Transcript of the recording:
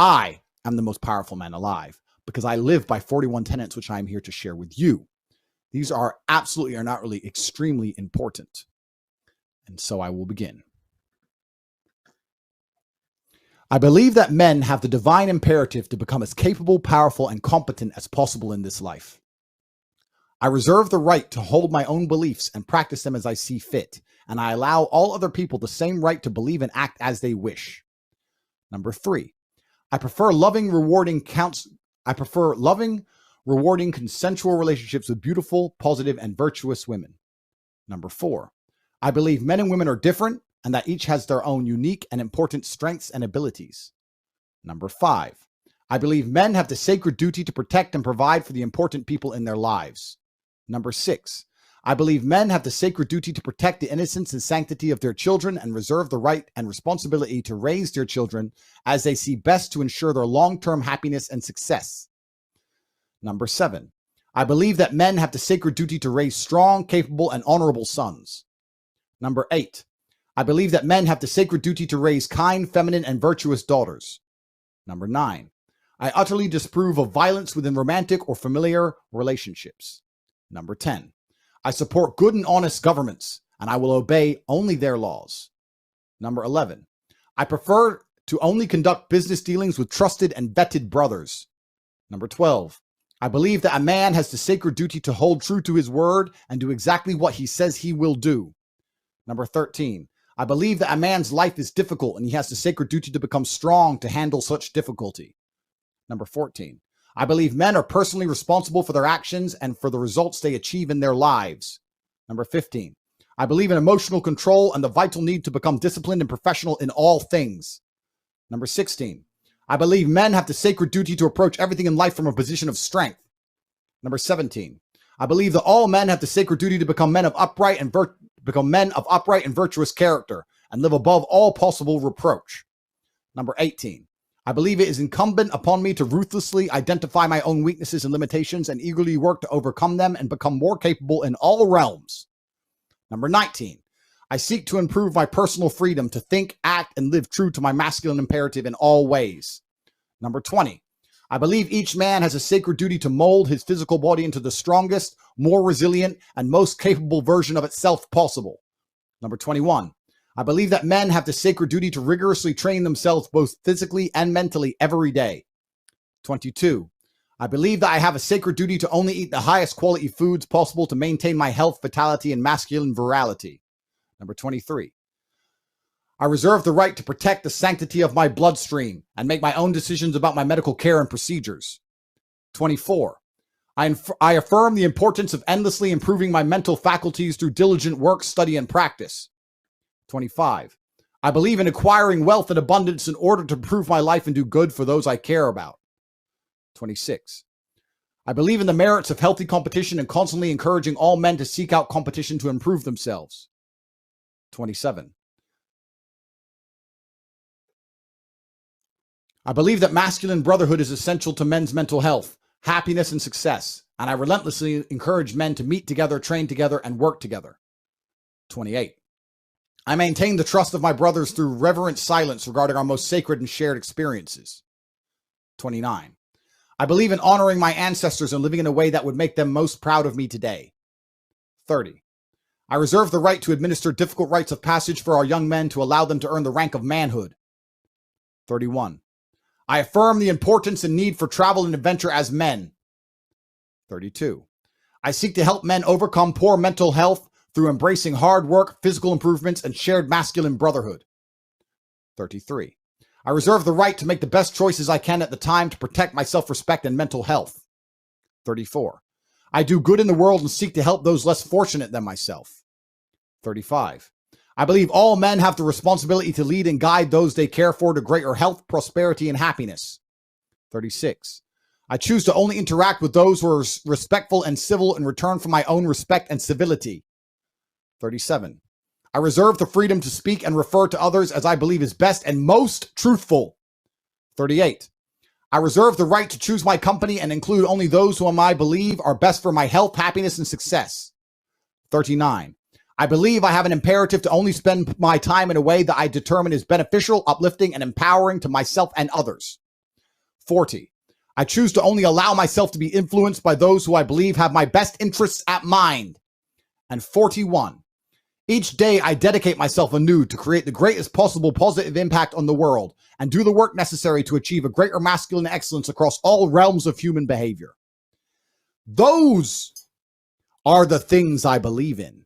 I am the most powerful man alive because I live by 41 tenets, which I am here to share with you. These are absolutely or not really extremely important. And so I will begin. I believe that men have the divine imperative to become as capable, powerful, and competent as possible in this life. I reserve the right to hold my own beliefs and practice them as I see fit, and I allow all other people the same right to believe and act as they wish. Number 3, I prefer loving, rewarding, consensual relationships with beautiful, positive, and virtuous women. Number 4, I believe men and women are different and that each has their own unique and important strengths and abilities. Number 5, I believe men have the sacred duty to protect and provide for the important people in their lives. Number 6, I believe men have the sacred duty to protect the innocence and sanctity of their children and reserve the right and responsibility to raise their children as they see best to ensure their long-term happiness and success. Number 7, I believe that men have the sacred duty to raise strong, capable, and honorable sons. Number 8, I believe that men have the sacred duty to raise kind, feminine, and virtuous daughters. Number 9, I utterly disapprove of violence within romantic or familiar relationships. Number 10, I support good and honest governments, and I will obey only their laws. Number 11, I prefer to only conduct business dealings with trusted and vetted brothers. Number 12, I believe that a man has the sacred duty to hold true to his word and do exactly what he says he will do. Number 13, I believe that a man's life is difficult and he has the sacred duty to become strong to handle such difficulty. Number 14, I believe men are personally responsible for their actions and for the results they achieve in their lives. Number 15, I believe in emotional control and the vital need to become disciplined and professional in all things. Number 16, I believe men have the sacred duty to approach everything in life from a position of strength. Number 17, I believe that all men have the sacred duty to become men of upright and virtuous character and live above all possible reproach. Number 18, I believe it is incumbent upon me to ruthlessly identify my own weaknesses and limitations and eagerly work to overcome them and become more capable in all realms. Number 19, I seek to improve my personal freedom to think, act, and live true to my masculine imperative in all ways. Number 20, I believe each man has a sacred duty to mold his physical body into the strongest, more resilient, and most capable version of itself possible. Number 21, I believe that men have the sacred duty to rigorously train themselves both physically and mentally every day. 22, I believe that I have a sacred duty to only eat the highest quality foods possible to maintain my health, vitality, and masculine virility. Number 23, I reserve the right to protect the sanctity of my bloodstream and make my own decisions about my medical care and procedures. 24, I affirm the importance of endlessly improving my mental faculties through diligent work, study, and practice. 25, I believe in acquiring wealth and abundance in order to improve my life and do good for those I care about. 26, I believe in the merits of healthy competition and constantly encouraging all men to seek out competition to improve themselves. 27, I believe that masculine brotherhood is essential to men's mental health, happiness, and success, and I relentlessly encourage men to meet together, train together, and work together. 28, I maintain the trust of my brothers through reverent silence regarding our most sacred and shared experiences. 29, I believe in honoring my ancestors and living in a way that would make them most proud of me today. 30, I reserve the right to administer difficult rites of passage for our young men to allow them to earn the rank of manhood. 31, I affirm the importance and need for travel and adventure as men. 32, I seek to help men overcome poor mental health through embracing hard work, physical improvements, and shared masculine brotherhood. 33, I reserve the right to make the best choices I can at the time to protect my self-respect and mental health. 34, I do good in the world and seek to help those less fortunate than myself. 35, I believe all men have the responsibility to lead and guide those they care for to greater health, prosperity, and happiness. 36, I choose to only interact with those who are respectful and civil in return for my own respect and civility. 37, I reserve the freedom to speak and refer to others as I believe is best and most truthful. 38, I reserve the right to choose my company and include only those whom I believe are best for my health, happiness, and success. 39, I believe I have an imperative to only spend my time in a way that I determine is beneficial, uplifting, and empowering to myself and others. 40. I choose to only allow myself to be influenced by those who I believe have my best interests at mind. And 41. Each day I dedicate myself anew to create the greatest possible positive impact on the world and do the work necessary to achieve a greater masculine excellence across all realms of human behavior. Those are the things I believe in.